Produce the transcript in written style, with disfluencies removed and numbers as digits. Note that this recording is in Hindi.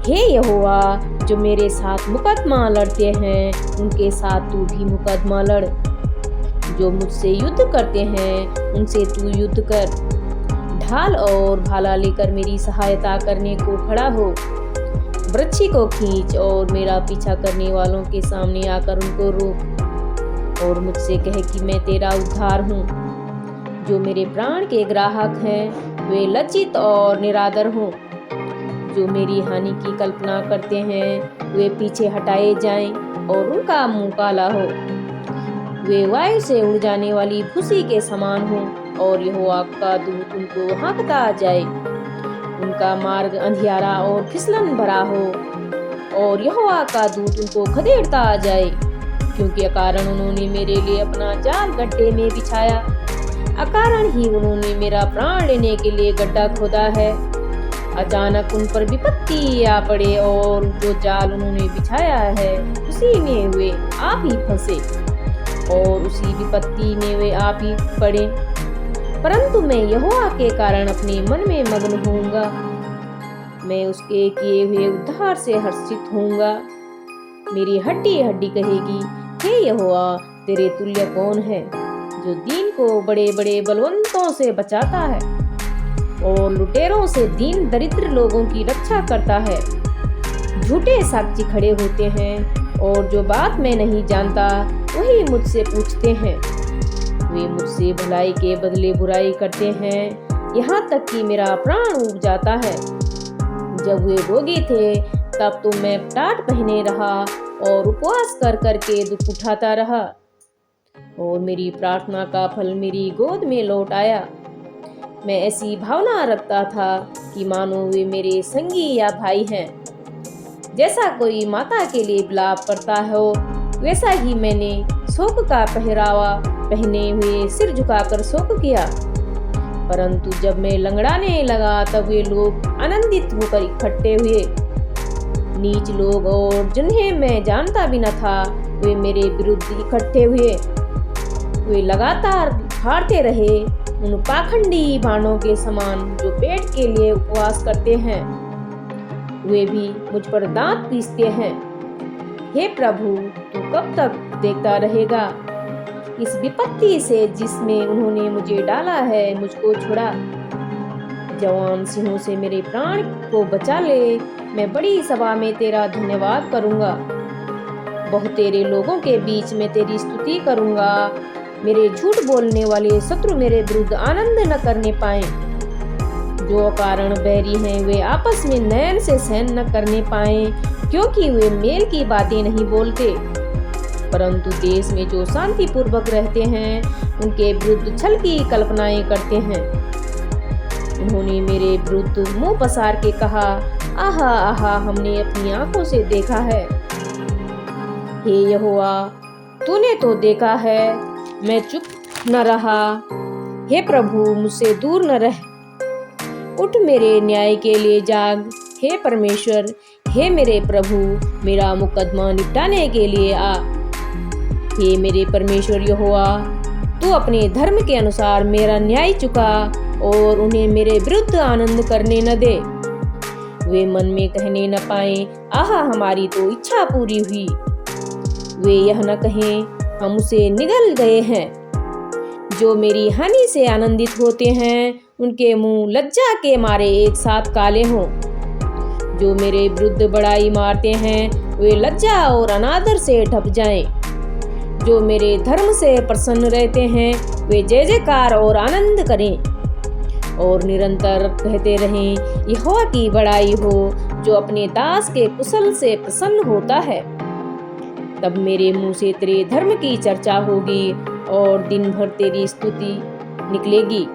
हे यहोवा, जो मेरे साथ मुकदमा लड़ते हैं उनके साथ तू भी मुकदमा लड़। जो मुझसे युद्ध करते हैं उनसे तू युद्ध कर। ढाल और भाला लेकर मेरी सहायता करने को खड़ा हो। बरछी को खींच और मेरा पीछा करने वालों के सामने आकर उनको रोक और मुझसे कहे कि मैं तेरा उद्धार हूँ। जो मेरे प्राण के ग्राहक हैं वे लज्जित और निरादर हों। जो मेरी हानि की कल्पना करते हैं वे पीछे हटाए जाएं और उनका मुंह काला हो। वे वायु से उड़ जाने वाली भूसी के समान हों और यहोवा का दूत उनको हाँकता जाए। उनका मार्ग अंधियारा और फिसलन भरा हो और यहोवा का दूत उनको खदेड़ता जाए, क्योंकि अकारण उन्होंने मेरे लिए अपना जाल गड्ढे में बिछाया। अकारण ही उन्होंने मेरा प्राण लेने के लिए गड्ढा खोदा है। अचानक उन पर विपत्ति आ पड़े और जो जाल उन्होंने बिछाया है उसी में वे आप ही फंसे और उसी विपत्ति में वे आप ही पड़े। परंतु मैं यहोवा के कारण अपने मन में मग्न होऊंगा। मैं उसके किए हुए उद्धार से हर्षित होऊंगा। मेरी हड्डी हड्डी कहेगी, हे यहोवा, तेरे तुल्य कौन है, जो दीन को बड़े बड़े बलवंतों से बचाता है और लुटेरों से दीन दरिद्र लोगों की रक्षा करता है। झूठे साक्षी खड़े होते हैं और जो बात मैं नहीं जानता वही मुझसे पूछते हैं। वे मुझसे भलाई के बदले बुराई करते हैं, यहाँ तक कि मेरा प्राण उब जाता है। जब वे रोगी थे तब तो मैं टाट पहने रहा और उपवास कर करके दुख उठाता रहा और मेरी प्रार्थना का फल मेरी गोद में लौट आया। मैं ऐसी भावना रखता था कि मानो वे मेरे संगी या भाई हैं। जैसा कोई माता के लिए विलाप करता हो वैसा ही मैंने शोक का पहरावा पहने हुए सिर झुकाकर शोक किया। परंतु जब मैं लंगड़ाने लगा तब वे लोग आनंदित होकर इकट्ठे हुए। नीच लोग और जिन्हें मैं जानता भी न था वे मेरे विरुद्ध इकट्ठे हुए। वे लगातार हारते रहे उन पाखंडी बाणों के समान जो पेट के लिए उपवास करते हैं। वे भी मुझ पर दांत पीसते हैं। हे प्रभु, तू कब तक देखता रहेगा? इस विपत्ति से जिसमें उन्होंने मुझे डाला है मुझको छुड़ा। जवान सिंहों से मेरे प्राण को बचा ले। मैं बड़ी सभा में तेरा धन्यवाद करूंगा। बहुतेरे लोगों के बीच में तेरी स्तुति करूंगा। मेरे झूठ बोलने वाले शत्रु मेरे विरुद्ध आनंद न करने पाए। जो कारण बैरी हैं वे आपस में नयन से सहन न करने पाए, क्योंकि वे मेल की बातें नहीं बोलते। परंतु देश में जो शांति पूर्वक रहते हैं उनके विरुद्ध छल की कल्पनाएं करते हैं। उन्होंने मेरे विरुद्ध मुंह पसार के कहा, आहा आहा, हमने अपनी आंखों से देखा है। हे यहोवा, तूने तो देखा है, मैं चुप न रहा। हे प्रभु, मुझसे दूर न रह। उठ, मेरे न्याय के लिए जाग। हे परमेश्वर, हे मेरे प्रभु, मेरा मुकदमा निपटाने के लिए आ। हे मेरे परमेश्वर यहोवा, तू अपने धर्म के अनुसार मेरा न्याय चुका और उन्हें मेरे विरुद्ध आनंद करने न दे। वे मन में कहने न पाए, आहा, हमारी तो इच्छा पूरी हुई। वे यह न कहें, हम उसे निगल गए हैं। जो मेरी हानि से आनंदित होते हैं उनके मुंह लज्जा के मारे एक साथ काले हों। जो मेरे विरुद्ध बड़ाई मारते हैं वे लज्जा और अनादर से ढप जाएं। जो मेरे धर्म से प्रसन्न रहते हैं वे जय जयकार और आनंद करें और निरंतर कहते रहें, यहोवा की बड़ाई हो, जो अपने दास के कुशल से प्रसन्न होता है। तब मेरे मुंह से तेरे धर्म की चर्चा होगी और दिन भर तेरी स्तुति निकलेगी।